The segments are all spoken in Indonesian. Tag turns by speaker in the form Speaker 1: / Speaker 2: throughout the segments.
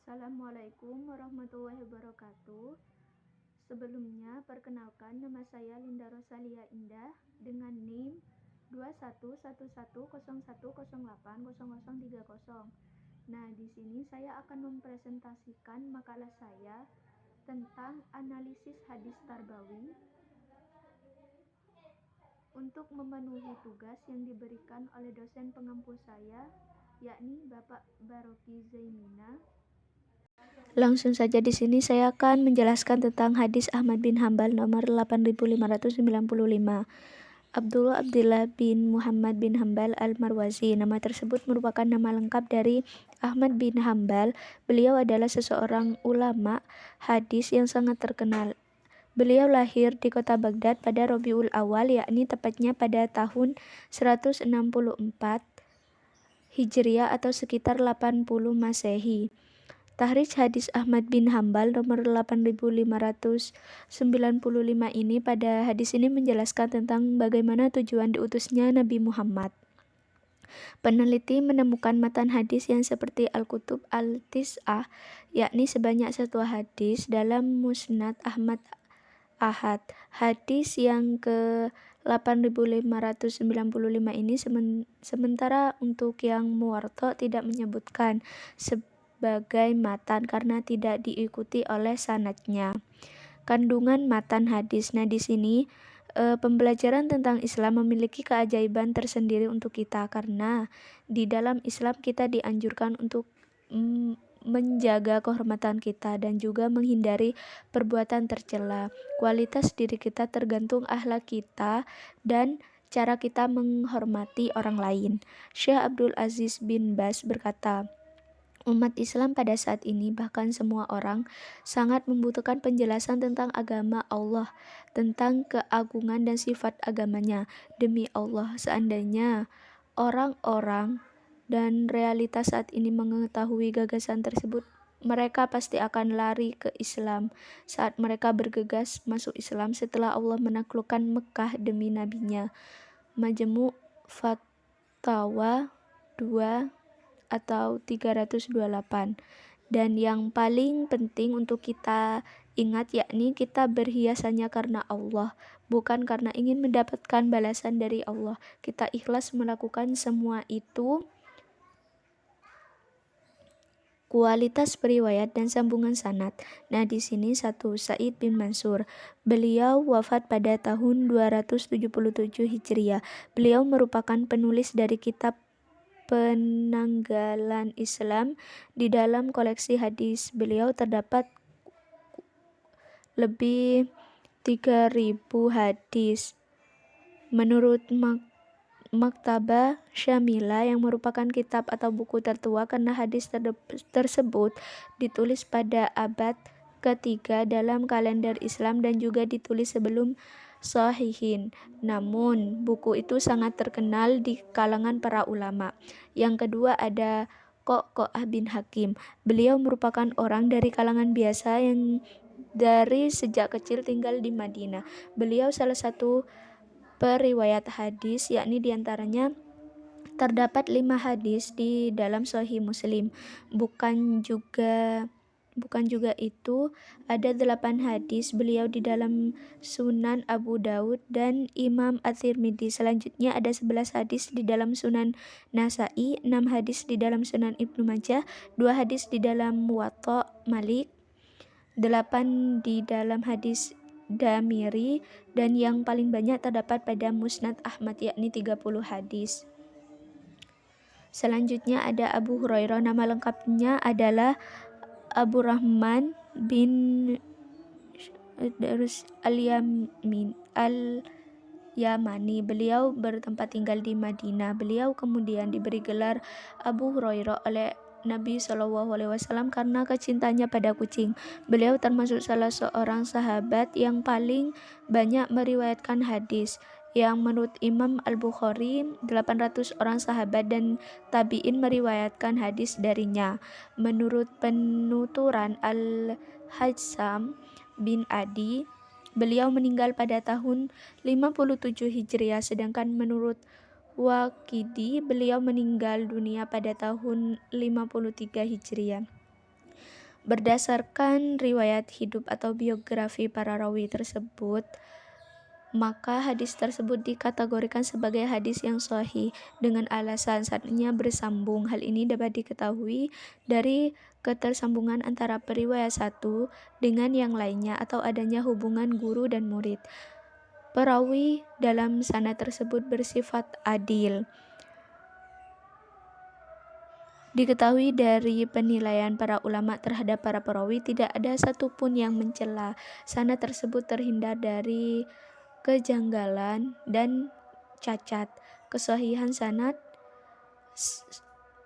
Speaker 1: Assalamualaikum warahmatullahi wabarakatuh. Sebelumnya, perkenalkan nama saya Linda Rosalia Indah dengan NIM 211101080030. Nah, di sini saya akan mempresentasikan makalah saya tentang analisis hadis tarbawi untuk memenuhi tugas yang diberikan oleh dosen pengampu saya, yakni Bapak Baroki Zaimina. Langsung saja di sini saya akan menjelaskan tentang hadis Ahmad bin Hambal nomor 8595. Abdullah bin Muhammad bin Hambal al-Marwazi. Nama tersebut merupakan nama lengkap dari Ahmad bin Hambal. Beliau adalah seseorang ulama hadis yang sangat terkenal. Beliau lahir di kota Baghdad pada Rabiul Awal, yakni tepatnya pada tahun 164 Hijriah atau sekitar 80 Masehi. Tahrij hadis Ahmad bin Hambal nomor 8595 ini, pada hadis ini menjelaskan tentang bagaimana tujuan diutusnya Nabi Muhammad. Peneliti menemukan matan hadis yang seperti Al-Kutub Al-Tis'ah, yakni sebanyak satu hadis dalam Musnad Ahmad Ahad. Hadis yang ke 8595 ini sementara untuk yang Muwatta tidak menyebutkan sebagai matan karena tidak diikuti oleh sanadnya. Kandungan matan hadis. Nah, di sini pembelajaran tentang Islam memiliki keajaiban tersendiri untuk kita, karena di dalam Islam kita dianjurkan untuk menjaga kehormatan kita dan juga menghindari perbuatan tercela. Kualitas diri kita tergantung akhlak kita dan cara kita menghormati orang lain. Syekh Abdul Aziz bin Baz berkata, umat Islam pada saat ini, bahkan semua orang, sangat membutuhkan penjelasan tentang agama Allah, tentang keagungan dan sifat agamanya. Demi Allah, seandainya orang-orang dan realitas saat ini mengetahui gagasan tersebut, mereka pasti akan lari ke Islam saat mereka bergegas masuk Islam setelah Allah menaklukkan Mekah demi nabinya. Majmu' Fatawa 2 atau 328. Dan yang paling penting untuk kita ingat, yakni kita berhias hanya karena Allah, bukan karena ingin mendapatkan balasan dari Allah. Kita ikhlas melakukan semua itu. Kualitas periwayat dan sambungan sanad. Nah, di sini satu, Sa'id bin Mansur. Beliau wafat pada tahun 277 Hijriah. Beliau merupakan penulis dari kitab Penanggalan Islam. Di dalam koleksi hadis beliau terdapat lebih 3000 hadis. Menurut Maktabah Syamila, yang merupakan kitab atau buku tertua, karena hadis tersebut ditulis pada abad ketiga dalam kalender Islam dan juga ditulis sebelum Sahihin. Namun, buku itu sangat terkenal di kalangan para ulama. Yang kedua ada Qoqo'ah bin Hakim. Beliau merupakan orang dari kalangan biasa yang dari sejak kecil tinggal di Madinah. Beliau salah satu periwayat hadis, yakni diantaranya terdapat 5 hadis di dalam Sahih Muslim. Bukan juga itu, ada 8 hadis beliau di dalam Sunan Abu Daud dan Imam At-Tirmidzi. Selanjutnya ada 11 hadis di dalam Sunan Nasa'i, 6 hadis di dalam Sunan Ibnu Majah, 2 hadis di dalam Muwatta Malik, 8 di dalam hadis Damiri, dan yang paling banyak terdapat pada Musnad Ahmad, yakni 30 hadis. Selanjutnya ada Abu Hurairah. Nama lengkapnya adalah Abu Rahman bin Darus al-Yamani. Beliau bertempat tinggal di Madinah. Beliau kemudian diberi gelar Abu Hurairah oleh Nabi SAW karena kecintanya pada kucing. Beliau termasuk salah seorang sahabat yang paling banyak meriwayatkan hadis, yang menurut Imam Al-Bukhari 800 orang sahabat dan tabi'in meriwayatkan hadis darinya. Menurut penuturan Al-Hajsam bin Adi, beliau meninggal pada tahun 57 Hijriah, sedangkan menurut Waqidi beliau meninggal dunia pada tahun 53 Hijriah. Berdasarkan riwayat hidup atau biografi para rawi tersebut, maka hadis tersebut dikategorikan sebagai hadis yang sahih dengan alasan sanadnya bersambung. Hal ini dapat diketahui dari ketersambungan antara periwayat satu dengan yang lainnya atau adanya hubungan guru dan murid. Perawi dalam sanad tersebut bersifat adil. Diketahui dari penilaian para ulama terhadap para perawi, tidak ada satupun yang mencela. Sanad tersebut terhindar dari kejanggalan dan cacat. Kesahihan sanad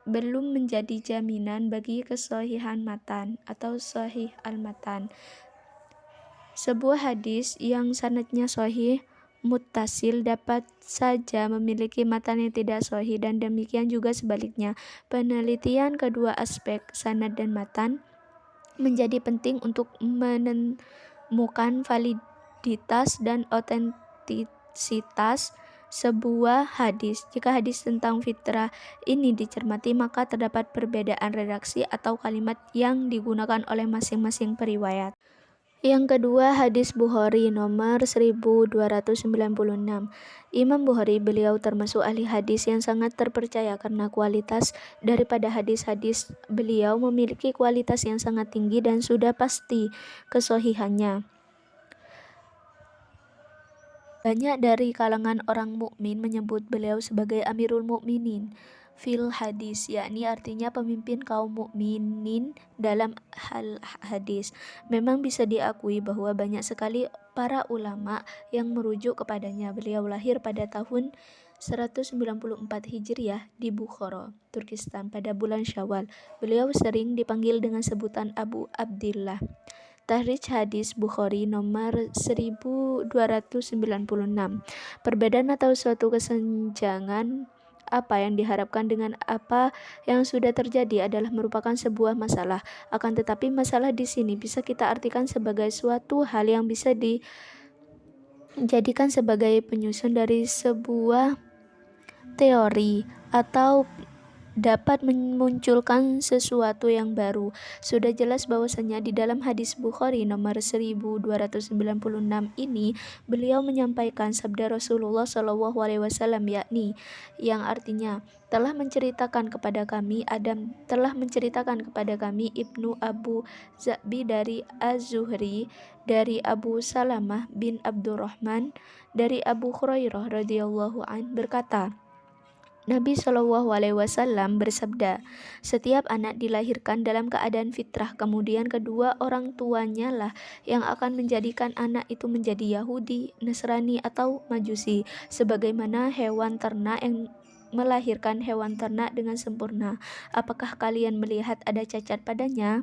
Speaker 1: belum menjadi jaminan bagi kesahihan matan atau sahih al-matan. Sebuah hadis yang sanadnya sahih muttasil dapat saja memiliki matan yang tidak sahih, dan demikian juga sebaliknya. Penelitian kedua aspek sanad dan matan menjadi penting untuk menemukan validitas dan otentisitas sebuah hadis. Jika hadis tentang fitrah ini dicermati, maka terdapat perbedaan redaksi atau kalimat yang digunakan oleh masing-masing periwayat. Yang kedua, hadis Bukhari nomor 1296. Imam Bukhari, beliau termasuk ahli hadis yang sangat terpercaya karena kualitas daripada hadis-hadis beliau memiliki kualitas yang sangat tinggi dan sudah pasti kesahihannya. Banyak dari kalangan orang mukmin menyebut beliau sebagai Amirul Mukminin fil hadis, yakni artinya pemimpin kaum mukminin dalam hal hadis. Memang bisa diakui bahwa banyak sekali para ulama yang merujuk kepadanya. Beliau lahir pada tahun 194 Hijriah di Bukhara, Turkistan pada bulan Syawal. Beliau sering dipanggil dengan sebutan Abu Abdillah. Tahrij hadis Bukhari nomor 1296. Perbedaan atau suatu kesenjangan apa yang diharapkan dengan apa yang sudah terjadi adalah merupakan sebuah masalah. Akan tetapi masalah di sini bisa kita artikan sebagai suatu hal yang bisa dijadikan sebagai penyusun dari sebuah teori atau dapat memunculkan sesuatu yang baru. Sudah jelas bahwasanya di dalam hadis Bukhari nomor 1296 ini beliau menyampaikan sabda Rasulullah SAW, yakni yang artinya telah menceritakan kepada kami Ibnu Abu Zabi dari Az-Zuhri dari Abu Salamah bin Abdurrahman dari Abu Hurairah radhiyallahu an berkata, Nabi SAW bersabda, setiap anak dilahirkan dalam keadaan fitrah, kemudian kedua orang tuanya lah yang akan menjadikan anak itu menjadi Yahudi, Nasrani atau Majusi, sebagaimana hewan ternak yang melahirkan hewan ternak dengan sempurna. Apakah kalian melihat ada cacat padanya?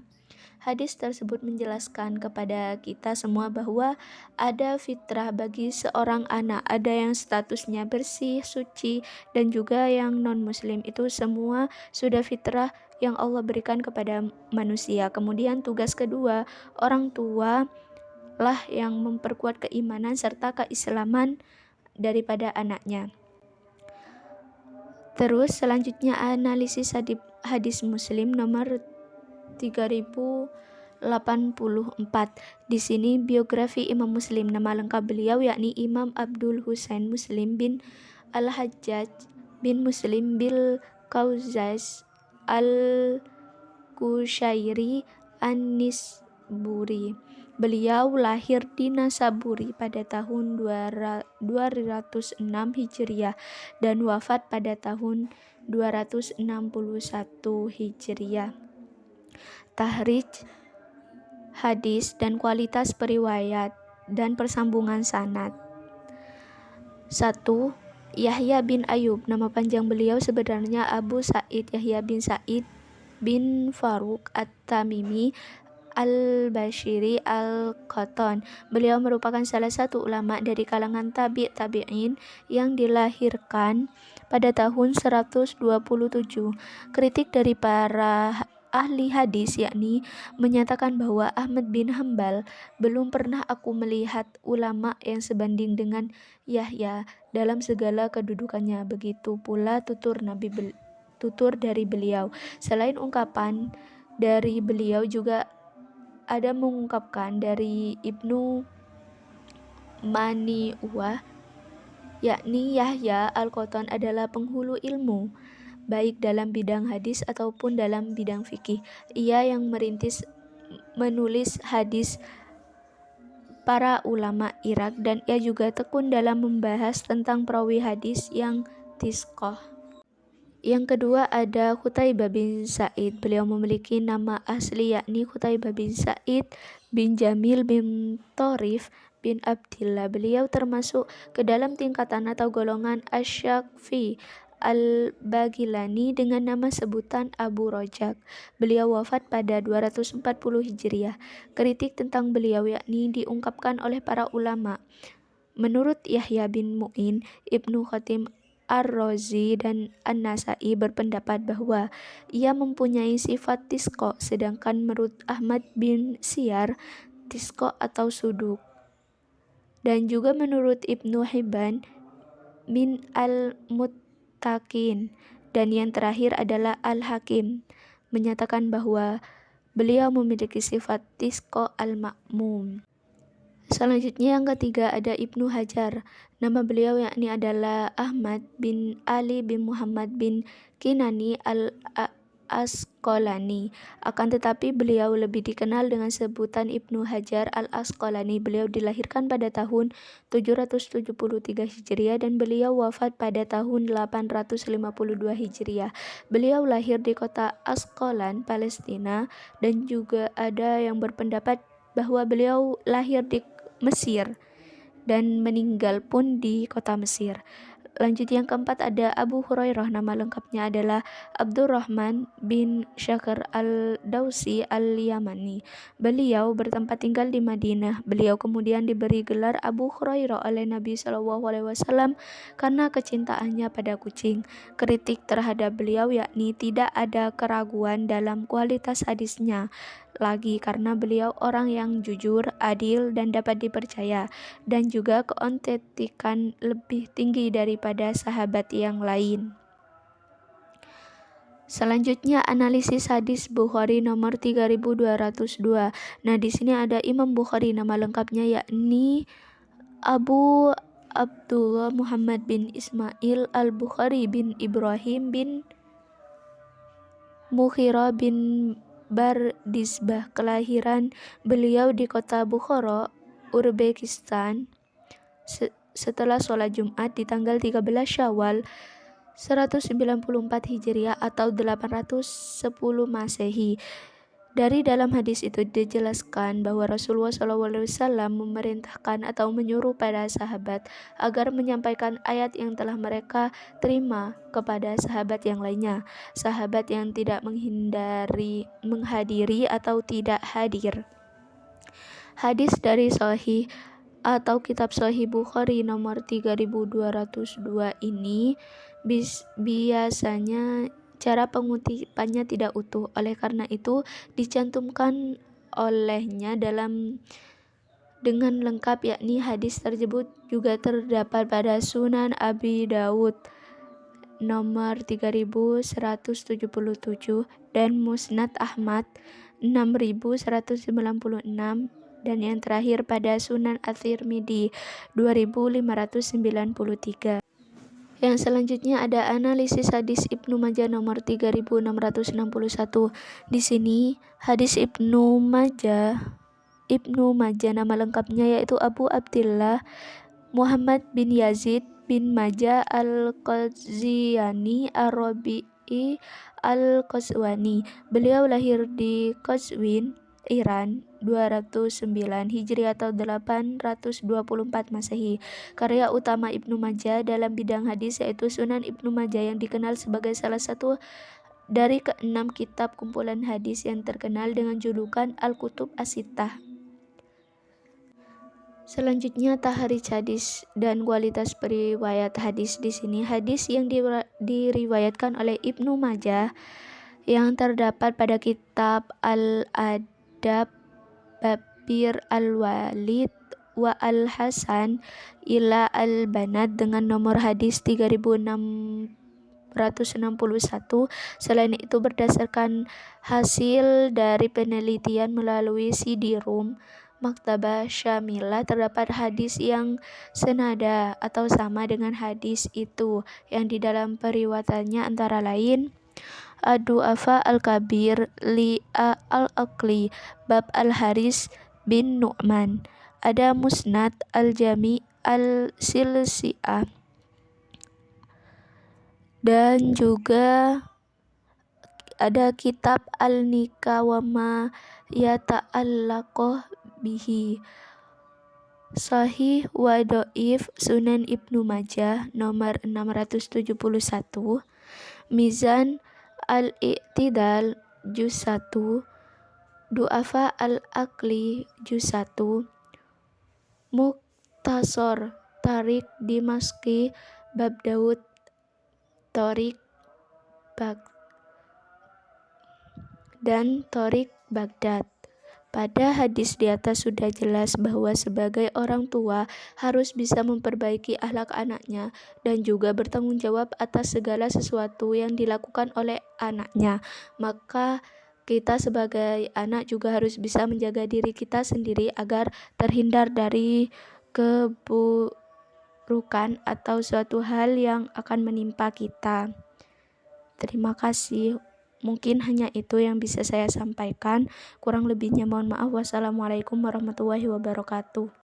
Speaker 1: Hadis tersebut menjelaskan kepada kita semua bahwa ada fitrah bagi seorang anak, ada yang statusnya bersih, suci, dan juga yang non-muslim. Itu semua sudah fitrah yang Allah berikan kepada manusia. Kemudian tugas kedua, orang tua lah yang memperkuat keimanan serta keislaman daripada anaknya. Terus selanjutnya analisis hadis Muslim nomor 3084. Di sini biografi Imam Muslim. Nama lengkap beliau yakni Imam Abdul Husain Muslim bin Al-Hajjaj bin Muslim bil Qauzaz Al-Kushairi An-Nisburi. Beliau lahir di Nasaburi pada tahun 206 Hijriah dan wafat pada tahun 261 Hijriah. Tahrij hadis dan kualitas periwayat dan persambungan sanad. 1. Yahya bin Ayub. Nama panjang beliau sebenarnya Abu Sa'id Yahya bin Sa'id bin Faruq At-Tamimi Al-Bashiri Al-Qattan. Beliau merupakan salah satu ulama dari kalangan tabi'in yang dilahirkan pada tahun 127. Kritik dari para ahli hadis yakni menyatakan bahwa Ahmad bin Hambal belum pernah aku melihat ulama yang sebanding dengan Yahya dalam segala kedudukannya. Begitu pula tutur dari beliau. Selain ungkapan dari beliau juga ada mengungkapkan dari Ibnu Mani'uwah, yakni Yahya Al-Qattan adalah penghulu ilmu, baik dalam bidang hadis ataupun dalam bidang fikih. Ia yang menulis hadis para ulama Irak, dan ia juga tekun dalam membahas tentang perawi hadis yang tisqoh. Yang kedua ada Qutaibah bin Sa'id. Beliau memiliki nama asli yakni Qutaibah bin Sa'id bin Jamil bin Thorif bin Abdillah. Beliau termasuk ke dalam tingkatan atau golongan Asy-Syaqfi Al-Bagilani dengan nama sebutan Abu Rojak. Beliau wafat pada 240 Hijriah. Kritik tentang beliau yakni diungkapkan oleh para ulama. Menurut Yahya bin Mu'in, Ibnu Khatim Ar-Razi dan An-Nasai berpendapat bahwa ia mempunyai sifat tisqo, sedangkan menurut Ahmad bin Siyar, tisqo atau suduk. Dan juga menurut Ibnu Hibban min al-Muttaqin, dan yang terakhir adalah Al-Hakim, menyatakan bahwa beliau memiliki sifat tisqo al-ma'mum. Selanjutnya yang ketiga ada Ibnu Hajar. Nama beliau yakni adalah Ahmad bin Ali bin Muhammad bin Kinani Al-Asqalani. Akan tetapi beliau lebih dikenal dengan sebutan Ibnu Hajar Al-Asqalani. Beliau dilahirkan pada tahun 773 Hijriah dan beliau wafat pada tahun 852 Hijriah. Beliau lahir di kota Asqalan, Palestina, dan juga ada yang berpendapat bahwa beliau lahir di Mesir dan meninggal pun di kota Mesir. Lanjut yang keempat ada Abu Hurairah. Nama lengkapnya adalah Abdurrahman bin Syakir Al-Dausi Al-Yamani. Beliau bertempat tinggal di Madinah. Beliau kemudian diberi gelar Abu Hurairah oleh Nabi SAW karena kecintaannya pada kucing. Kritik terhadap beliau yakni tidak ada keraguan dalam kualitas hadisnya lagi karena beliau orang yang jujur, adil, dan dapat dipercaya, dan juga keotentikan lebih tinggi daripada sahabat yang lain. Selanjutnya analisis hadis Bukhari nomor 3202. Nah, di sini ada Imam Bukhari, nama lengkapnya yakni Abu Abdullah Muhammad bin Ismail Al-Bukhari bin Ibrahim bin Mughirah bin Bardizbah. Kelahiran beliau di kota Bukhara, Uzbekistan, setelah sholat Jumat di tanggal 13 Syawal 194 Hijriah atau 810 Masehi. Dari dalam hadis itu dijelaskan bahwa Rasulullah SAW memerintahkan atau menyuruh para sahabat agar menyampaikan ayat yang telah mereka terima kepada sahabat yang lainnya. Sahabat yang tidak menghadiri atau tidak hadir. Hadis dari Sahih atau Kitab Sahih Bukhari nomor 3202 ini biasanya cara pengutipannya tidak utuh. Oleh karena itu dicantumkan olehnya dengan lengkap, yakni hadis tersebut juga terdapat pada Sunan Abi Dawud nomor 3177 dan Musnad Ahmad 6196, dan yang terakhir pada Sunan At-Tirmidzi 2593. Yang selanjutnya ada analisis hadis Ibnu Majah nomor 3661. Di sini hadis Ibnu Majah nama lengkapnya yaitu Abu Abdillah Muhammad bin Yazid bin Majah Al-Qaziyani Ar-Rabi'i Al-Qazwani. Beliau lahir di Qazwin, Iran 209 Hijriah atau 824 Masehi. Karya utama Ibnu Majah dalam bidang hadis yaitu Sunan Ibnu Majah yang dikenal sebagai salah satu dari ke-6 kitab kumpulan hadis yang terkenal dengan julukan Al-Kutub As-Sittah. Selanjutnya tahrij hadis dan kualitas periwayat hadis. Di sini hadis yang diriwayatkan oleh Ibnu Majah yang terdapat pada kitab Al-Adab Babir Al-Walid wa Al-Hasan ila Al-Banat dengan nomor hadis 3060 Selain itu, berdasarkan hasil dari penelitian melalui CD-ROM Maktabah Syamilah, terdapat hadis yang senada atau sama dengan hadis itu, yang di dalam periwayatannya antara lain Ad-Du'afa Al-Kabir li Al-Aqli Bab Al-Haris bin Nu'man. Ada Musnad Al-Jami Al-Silsi'ah, dan juga ada kitab Al-Nikah wa ma yata'allaqoh bihi. Sahih wa Dhaif Sunan Ibnu Majah nomor 671, Mizan Al-I'tidal juz 1, Du'afa Al-Aqli juz 1, Mukhtasar Tarik Dimashqi Bab Daud Torik dan Torik Baghdad. Pada hadis di atas sudah jelas bahwa sebagai orang tua harus bisa memperbaiki akhlak anaknya dan juga bertanggung jawab atas segala sesuatu yang dilakukan oleh anaknya. Maka kita sebagai anak juga harus bisa menjaga diri kita sendiri agar terhindar dari keburukan atau suatu hal yang akan menimpa kita. Terima kasih. Mungkin hanya itu yang bisa saya sampaikan. Kurang lebihnya mohon maaf. Wassalamualaikum warahmatullahi wabarakatuh.